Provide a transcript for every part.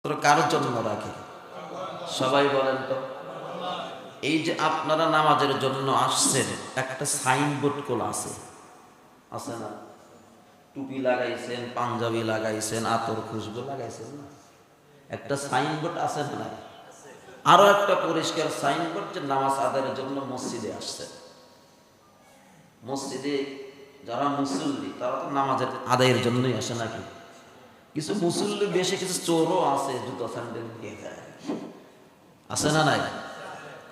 কারোর জন্য রাখি? সবাই বলেন তো। এই যে আপনারা নামাজের জন্য আসছেন, একটা সাইনবোর্ড কোলা আছে, আছে না? টুপি লাগাইছেন, পাঞ্জাবি লাগাইছেন, আতর খুশবু লাগাইছেন না? একটা সাইনবোর্ড আছে না? আরো একটা পরিষ্কার সাইনবোর্ড যে নামাজ আদায়ের জন্য মসজিদে আসছেন। মসজিদে যারা মুসল্লি তারা তো নামাজের আদায়ের জন্যই আসে নাকি? কিছু মুসল্লি বেশি, কিছু চোরও আছে, জুতো স্যান্ডেল দিয়ে যায়, আছে না নাই?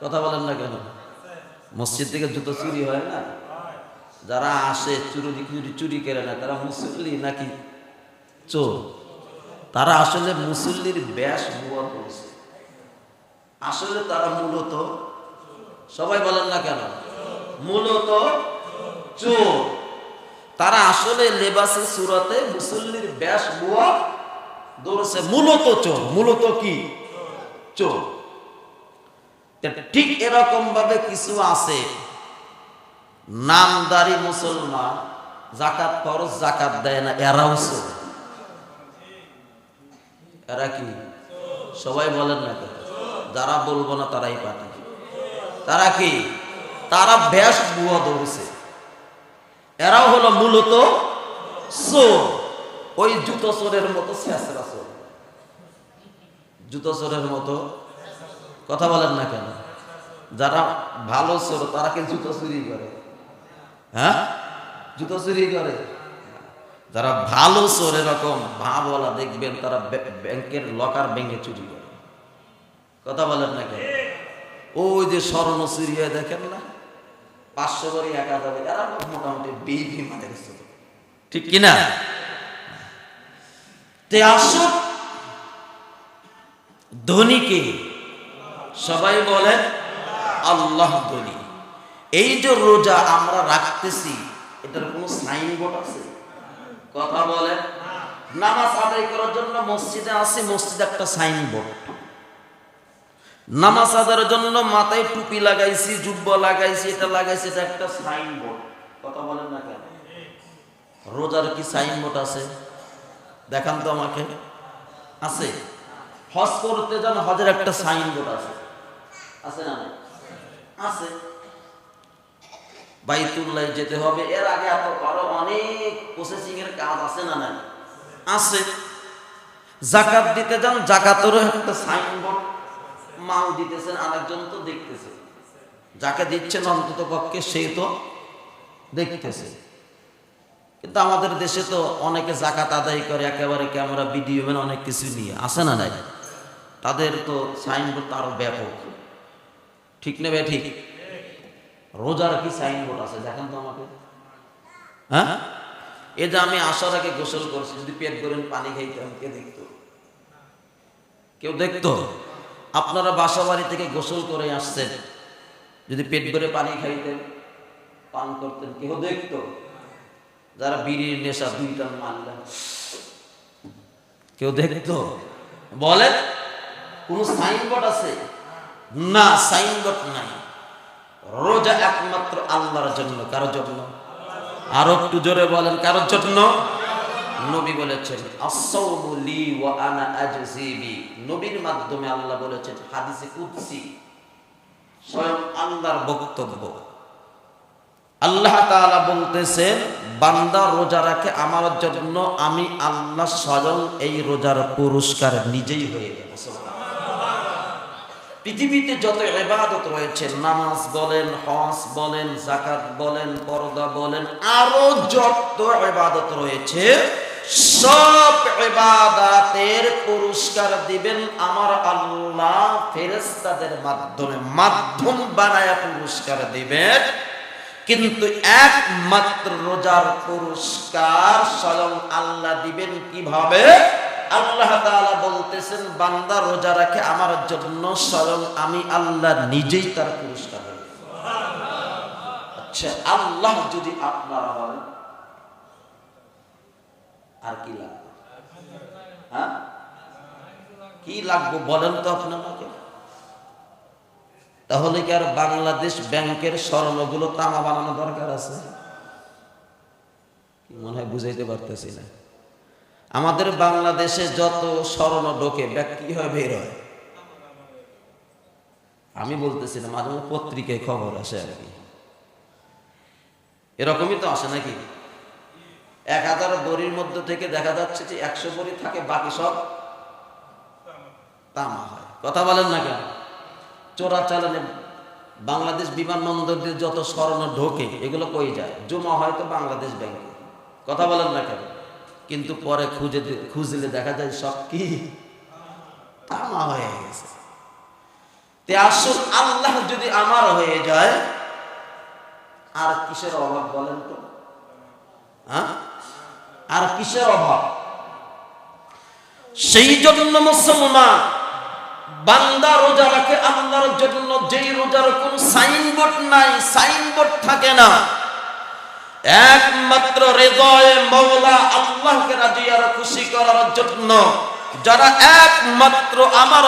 কথা বলেন না কেন? মসজিদ থেকে জুতো চুরি হয় না? যারা আসে চুরি করে না, তারা মুসল্লি নাকি চোর? তারা আসলে মুসল্লির বেশ বুয়া করেছে, আসলে তারা মূলত, সবাই বলেন না কেন, মূলত চোর। তারা আসলে লেবাসে সুরাতে মুসল্লির বেশ বুয়া ধরেছে, মূলত চোর। মূলত কি? চোর। ঠিক এরকম ভাবে কিছু আছে নামদারি মুসলমান, যাকাত ফরজ, যাকাত দেয় না, এরাও চোর। এরা কি? সবাই বলেন না কেন? যারা বলবো না তারাই পাঠি। তারা কি? তারা বেশ বুয়া ধরেছে, এরাও হলো মূলত চোর। ওই জুতো চোরের মতো ছেঁচড়া চোর, জুতো চোরের মতো। কথা বলেন না কেন? যারা ভালো চোর তারা কি জুতো চুরি করে? হ্যাঁ, জুতো চুরি করে। যারা ভালো চোর, এরকম ভাবওয়ালা দেখবেন, তারা ব্যাংকের লকার ভেঙে চুরি করে। কথা বলেন না কেন? ওই যে স্বর্ণ চুরি হয় দেখেন না, 500 করে 1000, এরা মোটামুটি বেবি মানের চোর, ঠিক কিনা? তে আসো, ধনীকে সবাই বলেন আল্লাহ ধনী। এই যে রোজা আমরা রাখতেছি, এটার কোন সাইনবোর্ড আছে? কথা বলেন। নামাজ আদায় করার জন্য মসজিদে আসি, মসজিদে একটা সাইনবোর্ড। নামাজ আদায়ের জন্য মাথায় টুপি লাগাইছি, জুব্বা লাগাইছি, এটা লাগাইছি, এটা একটা সাইনবোর্ড। কথা বলেন না কেন? রোজার কি সাইনবোর্ড আছে? দেখান তো আমাকে। আছে? হজ করতে যান, হজের একটা সাইনবোর্ড আছে, আছে না? আছে। বাইতুল্লাহ যেতে হবে, এর আগে আরো অনেক প্রসেসিং এর কাজ আছে না? নাই? আছে। যাকাত দিতে যান, যাকাতেরও একটা সাইনবোর্ড, মাল দিতেছেন, আরেকজন তো দেখতেছে, যাকে দিচ্ছেন অন্তত পক্ষে সেই তো দেখতেছে। কিন্তু আমাদের দেশে তো অনেকে যাকাত আদায় করে একেবারে ক্যামেরা, ভিডিও, মানে অনেক কিছু নিয়ে, আসে না? নাই? তাদের তো সাইনবোর্ড আরো ব্যাপক, ঠিক নেবে? ঠিক। রোজার কি সাইনবোর্ড আছে? দেখেন তো আমাকে। হ্যাঁ, এ যে আমি আসার আগে গোসল করছি, যদি পেট ভরে পানি খাইতাম, কে দেখতো? কেউ দেখতো? আপনারা বাসা বাড়ি থেকে গোসল করে আসছেন, যদি পেট ভরে পানি খাইতেন, পান করতেন, কেউ দেখতো? যারা বিড়ির নেশা 2 টান মারলেন, কেউ দেখতো? বলেন, কোন সাইনবোর্ড আছে? না, সাইনবোর্ড নাই। রোজা একমাত্র আল্লাহর জন্য। কারোর জন্য? আরো একটু জোরে বলেন, কারোর জন্য? নবী বলেছেন আস-সাওমু লি ওয়া আনা আজজি বি। নবীর মাধ্যমে আল্লাহ বলেছেন, হাদিসে কুদসি, স্বয়ং আল্লাহর বক্তব্য। আল্লাহ তাআলা বলতেছেন, বান্দা রোজা রাখে আমার জন্য, আমি আল্লাহ স্বয়ং এই রোজার পুরস্কার নিজেই হয়ে যাব। পৃথিবীতে যত ইবাদত রয়েছে, নামাজ বলেন, হজ বলেন, যাকাত বলেন, পর্দা বলেন, আরো যত ইবাদত রয়েছে, সব ইবাদতের পুরস্কার দিবেন আমার আল্লাহ ফেরেশতাদের মাধ্যমে, মাধ্যম বানায়া পুরস্কার দিবেন। কিন্তু একমাত্র রোজার পুরস্কার স্বয়ং আল্লাহ দিবেন কিভাবে? আল্লাহ তাআলা বলতেছেন, বান্দা রোজা রাখে আমার জন্য, স্বয়ং আমি আল্লাহ নিজেই তার পুরস্কার দেব। আচ্ছা, আল্লাহ যদি আপনারা বলেন, আর কি লাগবে? হ্যাঁ, কি লাগবে বলেন তো আপনি আমাকে। তাহলে কি আর বাংলাদেশ ব্যাংকের স্বর্ণগুলো তামা বানানো দরকার আছে? কি মনে হয় বুঝাইতে পারতেছি না? আমাদের বাংলাদেশে যত স্বর্ণ ঢোকে ব্যাগ কি হয়, বের হয়। আমি বলতেছি না, মাঝে মাঝে পত্রিকায় খবর আসে আর কি, এরকমই তো আসে নাকি। 1000 বড়ির মধ্যে থেকে দেখা যাচ্ছে যে 100 বড়ি থাকে, বাকি সব তামা হয়। কথা বলেন না কেন? চোরাচালানে বাংলাদেশ বিমানবন্দর দিয়ে যত স্বর্ণ ঢোকে এগুলো কই যায়? জমা হয় তো বাংলাদেশ ব্যাংকে। কথা বলেন না কেন? কিন্তু পরে খুঁজলে দেখা যায় সব কি তামা হয়ে গেছে। তে আসুন, আল্লাহ যদি আমার হয়ে যায় আর কিসের অভাব বলেন তো? হ্যাঁ, আর কিসের অভাব? সেই জন্য মুসলমান বান্দা রোজা রাখে আল্লাহর জন্য, যেই রোজার কোন সাইনবোর্ড নাই, সাইনবোর্ড থাকে না, একমাত্র হৃদয়ে মওলা আল্লাহকে রাজি আর খুশি করার জন্য। যারা একমাত্র আমার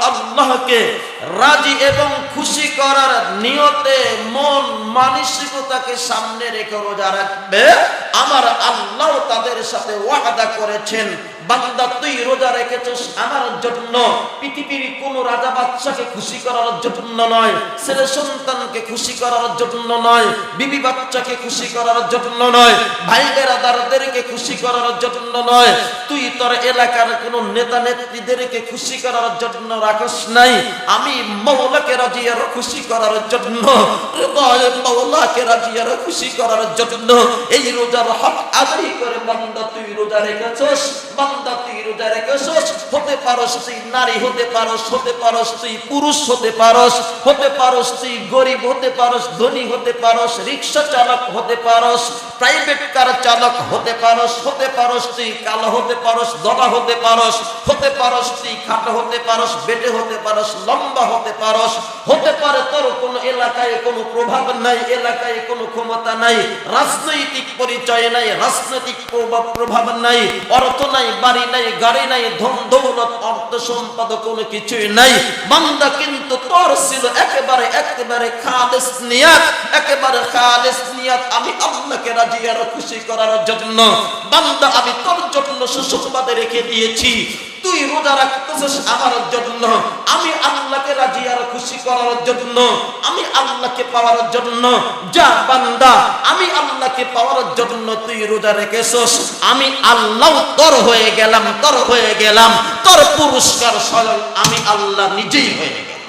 আল্লাহকে রাজি এবং খুশি করার নিয়তে মন মানসিকতাকে সামনে রেখে রোজা রাখবে, আমার আল্লাহ তাদের সাথে ওয়াদা করেছেন, বান্দা তুই রোজা রেখেছিস আমার জন্য, পৃথিবীর কোন রাজা বাদশাকে খুশি করার জন্য নয়, ছেলে সন্তানকে খুশি করার জন্য নয়, বিবি বাচ্চাকে খুশি করার জন্য নয়, ভাই বেরাদারদেরকে খুশি করার জন্য নয়, তুই তোর এলাকার কোন নেতা নেত্রীদেরকে খুশি করার জন্য রাখস নাই, আমি মওলাকে রাজি আর খুশি করার জন্য, হৃদয়ে মওলাকে রাজি আর খুশি করার জন্য এই রোজার হক আদায় করে বান্দা তুই রোজা রেখেছিস, বান্দা তুই রোজা রেখেছিস। হতে পারস তুই নারী, হতে পারস তুই পুরুষ, হতে পারস তুই গরিব, হতে পারস ধনী, হতে পারস রিক্সা চালক, হতে পারস প্রাইভেট কার চালক, হতে পারস তুই কালো, হতে পারস দবা, হতে পারস তুই খাটো, হতে পারস বেটে, হতে পারস লম্বা, হতে পারে তোর কোন এলাকায় কোনো প্রভাব নাই, এলাকায় কোনো ক্ষমতা নাই, রাজনৈতিক পরিচয় নাই, রাজনৈতিক প্রভাব নাই, অর্থ নাই, বাড়ি নাই, গাড়ি নাই, ধন দৌলত অর্থ সম্পদ কোনো কিছুই নাই, বান্দা কিন্তু তোর ছিল একেবারে খালেস নিয়াত, আমি আল্লাহকে রাজি আর খুশি করার জন্য। বান্দা আমি তোর জন্য সুসংবাদ রেখে দিয়েছি, তুই রোজা রাখতেছিস আমার জন্য, আমি আল্লাহকে রাজি আর খুশি করার জন্য, আমি আল্লাহকে পাওয়ার জন্য। যা বান্দা, আমি আল্লাহকে পাওয়ার জন্য তুই রোজা রেখেছিস, আমি আল্লাহ তোর হয়ে গেলাম, তোর পুরস্কার স্বয়ং আমি আল্লাহ নিজেই হয়ে গেলাম।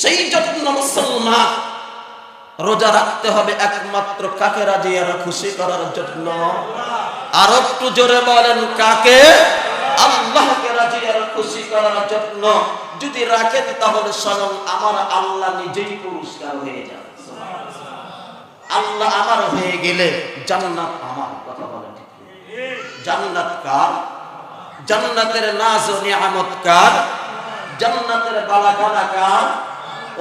সেই জন্য মুসলমান রোজা রাখতে হবে একমাত্র কাকে রাজি আর খুশি করার জন্য। আর একটু জোরে বলেন, কাকে? আল্লাহকে রাজি আর খুশি করার জন্য। যদি রাখেন তাহলে স্বয়ং আমার আল্লাহ নিজেই পুরস্কার হয়ে যাবে। আল্লাহ আমার হয়ে গেলে জান্নাত আমার। কথা বলেন, জান্নাত কার? জান্নাতের নাজ ও নিয়ামত কার? জান্নাতের বালাখানা কার?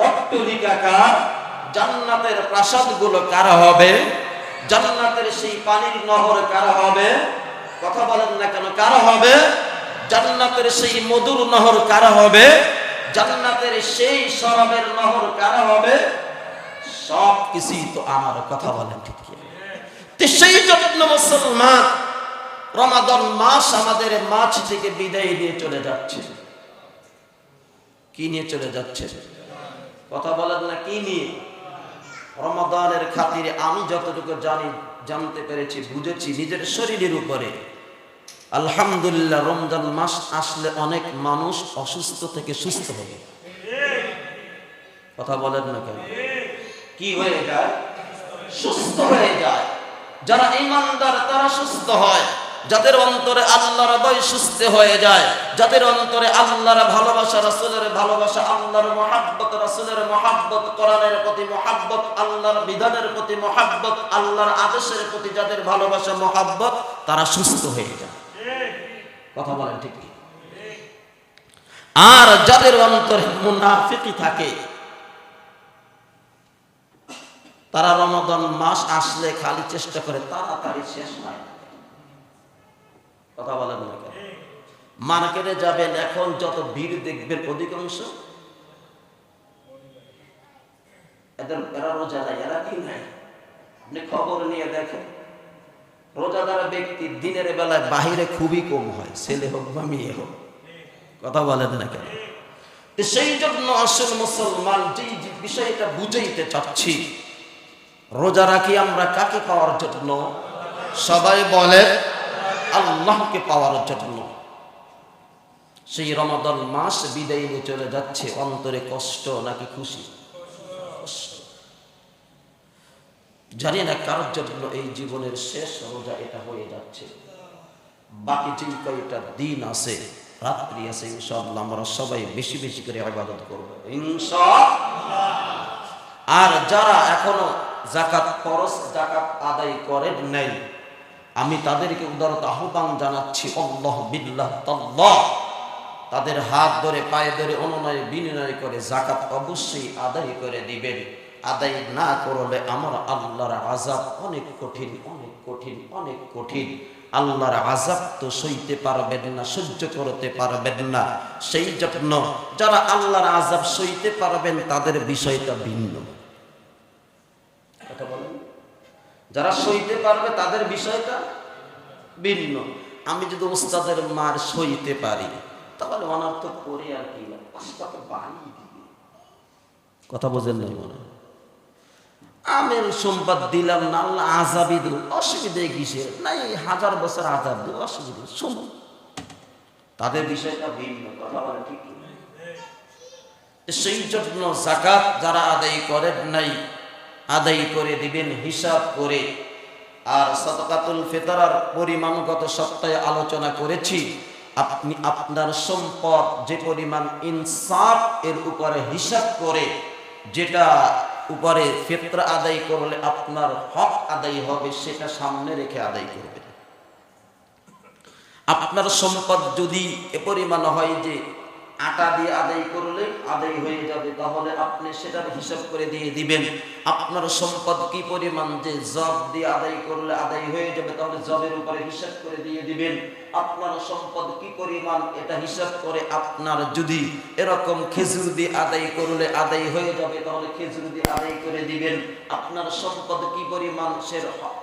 অট্টালিকা কার? জান্নাতের প্রাসাদগুলো কার হবে? জান্নাতের সেই পানির নহর কার হবে? কথা বলেন না কেন, কার হবে? জান্নাতের সেই মধুর নহর কার হবে? জান্নাতের সেই শরাবের নহর কার হবে? সব কিছুই তো আমার। কথা বলেন ঠিক কি? সেই জন্য মুসলমান রমাদান মাস আমাদের মাছ থেকে বিদায় দিয়ে চলে যাচ্ছে। কি নিয়ে চলে যাচ্ছে? কথা বলেন না, কি নিয়ে? রমাদানের খাতিরে আমি যতটুকু জানতে পেরেছি, বুঝেছি নিজের শরীরের উপরে, আলহামদুলিল্লাহ রমজান মাস আসলে অনেক মানুষ অসুস্থ থেকে সুস্থ হবে। কথা বলেন না কেন? কি হয়ে যায়? সুস্থ হয়ে যায়। যারা ঈমানদার তারা সুস্থ হয়, যাদের অন্তরে আল্লাহর ভয় সুস্থ হয়ে যায়, যাদের অন্তরে আল্লাহর ভালোবাসা, রাসূলের ভালোবাসা, আল্লাহর মহব্বত, রাসূলের মহব্বত, কোরআনের প্রতি মহব্বত, আল্লাহর বিধানের প্রতি মহব্বত, আল্লাহর আদেশের প্রতি যাদের ভালোবাসা মহব্বত, তারা সুস্থ হয়ে যায়। কথা বলেন ঠিক কি? আর যাদের অন্তরে মুনাফিকি থাকে, তারা রমাদান মাস আসলে খালি চেষ্টা করে তাড়াতাড়ি শেষ হয়। কথা বলেন না কেন? মার্কেটে যাবেন, এখন যত ভিড় দেখবেন অধিকাংশ এরা রোজা নাই, এরা কি নাই, আপনি খবর নিয়ে দেখেন। রোজাদার ব্যক্তি দিনের বেলায় বাহিরে খুবই কম হয়, ছেলে হোক বা মেয়ে হোক। কথা বলেন না কেন? সেই জন্য আসল মুসলমান যেই বিষয়টা বুঝাইতে চাচ্ছি, রোজা রাখি আমরা কাকে পাওয়ার জন্য? সবাই বলে আল্লাহকে পাওয়ার জন্য। সেই রমাদান মাস বিদায় নিয়ে চলে যাচ্ছে, অন্তরে কষ্ট নাকি খুশি? জানি না কার জন্য এই জীবনের শেষ রোজা এটা হয়ে যাচ্ছে। বাকি যে কয়টা দিন আছে, রাত্রি আছে, ইনশাআল্লাহ আমরা সবাই বেশি বেশি করে ইবাদত করব ইনশাআল্লাহ। আর যারা এখনো যাকাত ফরজ যাকাত আদায় করেন নাই, আমি তাদেরকে উদারত আহ্বান জানাচ্ছি, আল্লাহ বিল্লাহ তাল্লাহ, তাদের হাত ধরে পায়ে ধরে অনুনয় বিনয় করে যাকাত অবশ্যই আদায় করে দিবেন। আদায় না করলে আমার আল্লাহর আযাব অনেক কঠিন, অনেক কঠিন, অনেক কঠিন। আল্লাহর আযাব তো সইতে পারবেন না, সহ্য করতে পারবেন না। সেই জন্য যারা আল্লাহর আযাব সইতে পারবেন তাদের বিষয়টা ভিন্ন। কথা বলেন, যারা সইতে পারবে তাদের বিষয়টা ভিন্ন। আমি যদি ওস্তাদের মার সইতে পারি তাহলে অনর্থক করে আর কি, কথা বোঝেন নাই মনে? আমের সম্পদ দিলাম না, আল্লাহ আযাবই দিল, অসুবিধা কিসের? নাই 1000 বছর আযাব দিল, অসুবিধা শুন, তাদের বিষয়টা ভিন্ন। কথা বলে ঠিক? সেই জন্য যাকাত যারা আদায় করেন নাই আদায় করে দিবেন হিসাব করে। আর সাদাকাতুল ফিতরার পরিমাণ গত সপ্তাহে আলোচনা করেছি। আপনি আপনার সম্পদ যে পরিমাণ ইনসাফ এর উপরে হিসাব করে, যেটা উপরে ফিতরা আদায় করলে আপনার হক আদায় হবে, সেটা সামনে রেখে আদায় করবেন। আপনার সম্পদ যদি এ পরিমাণ হয় যে আটা দিয়ে আদায় করলে আদায় হয়ে যাবে, তাহলে আপনি সেটার হিসাব করে দিয়ে দিবেন। আপনার সম্পদ কি পরিমাণ যে জব দিয়ে আদায় করলে আদায় হয়ে যাবে, তাহলে জবের উপরে হিসাব করে দিয়ে দিবেন। আপনার সম্পদ কি পরিমাণ এটা হিসাব করে, আপনার যদি এরকম খেজুর দিয়ে আদায় করলে আদায় হয়ে যাবে, তাহলে খেজুর দিয়ে আদায় করে দিবেন। আপনার সম্পদ কি পরিমাণ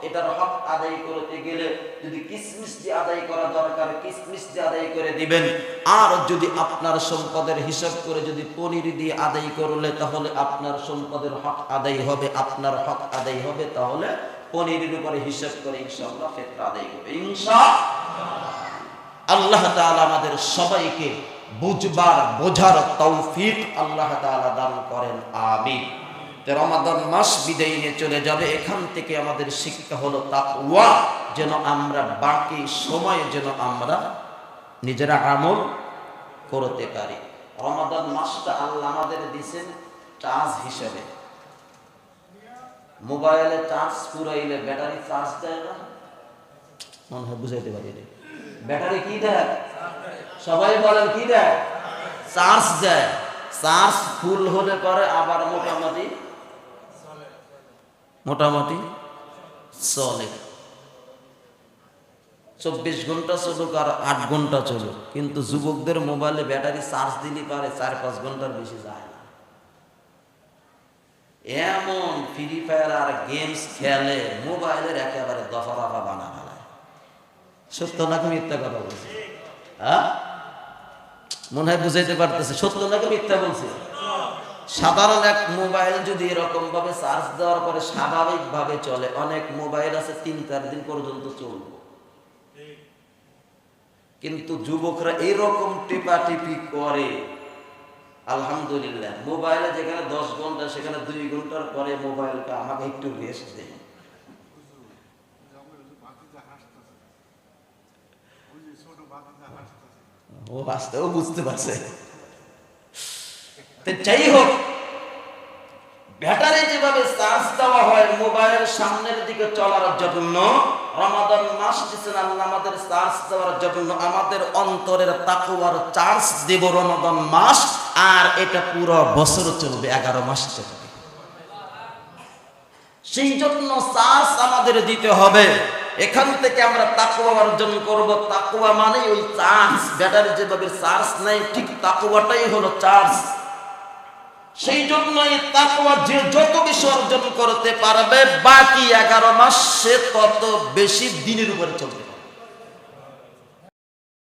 এটার হক আদায় করতে গেলে যদি কিসমিস দিয়ে আদায় করা দরকার, কিসমিস দিয়ে আদায় করে দিবেন। আর যদি আপনার সম্পদের হিসাব করে যদি পনির দিয়ে আদায় করলে, তাহলে আপনার সম্পদের হক আদায় হবে, আপনার হক আদায় হবে, তাহলে পনিরের উপরে হিসাব করে ইনশাআল্লাহ ফিতরা আদায় করবে ইনশাআল্লাহ। আল্লাহ তাআলা আমাদের সবাইকে বুঝবার বোঝার তৌফিক আল্লাহ তাআলা দান করেন, আমিন। রমাদান মাস বিদায় নিয়ে চলে যাবে, এখান থেকে আমাদের শিক্ষা হলো তাকওয়া, যেন আমরা বাকি সময় যেন আমরা নিজেরা আমল করতে পারি। রমাদান মাসটা আল্লাহ আমাদের দিয়েছেন চার্জ হিসেবে। মোবাইলে চার্জ পুরাইলে ব্যাটারি চার্জ দেয় না, মনে হয় বুঝাইতে পারি। ব্যাটারি কি দেয়? সবাই বলেন কি দেয়? চার্জ দেয়। চার্জ ফুল হলে পরে আবার মোটামুটি চলে। 24 ঘন্টা চলুক আর 8 ঘন্টা চলুক, কিন্তু যুবকদের মোবাইলে ব্যাটারি চার্জ দিলে পারে 4-5 ঘন্টার বেশি যায় না। এমন ফ্রি ফায়ার আর গেমস খেলে মোবাইলের একেবারে দফা দফা বানা ফেলায়। সত্য নাকি মিথ্যা কথা বলছে? হ্যাঁ, মনে হয় বুঝাইতে পারতেছে। সত্য নাকি মিথ্যা বলছে? সাধারণ এক মোবাইল যদি এরকম ভাবে চার্জ দেওয়ার পরে স্বাভাবিক ভাবে চলে, অনেক মোবাইল আছে 3-4 দিন পর্যন্ত চলবে। কিন্তু যুবকরা এরকম টিপাটিপি করে, আলহামদুলিল্লাহ। মোবাইলে যেখানে 10 ঘন্টা সেখানে 2 ঘন্টার পরে মোবাইলটা আমাকে একটু রেস্ট দেয়। ও বাস্তবে বুঝতে পারছে। যাই হোক, ব্যাটারি যেভাবে চার্জ দেওয়া হয় মোবাইলের সামনের দিকে চলার জন্য, রমাদান মাস দিয়েছেন আল্লাহ আমাদের চার্জ দেওয়ার জন্য। আমাদের অন্তরের তাকওয়ার চার্জ দেব রমাদান মাস, আর এটা পুরো বছর চলবে, 11 মাস চলবে। সেই জন্য চার্জ আমাদের দিতে হবে। এখান থেকে আমরা তাকওয়া অর্জন করব। তাকওয়া মানে ওই চার্জ, ব্যাটারি যেভাবে চার্জ নেয় ঠিক তাকওয়াটাই হলো চার্জ। সেই জন্যই তাকওয়া যে যত বেশি অর্জন করতে পারবে বাকি 11 মাস সে তত বেশি দ্বীনের উপরে চলবে।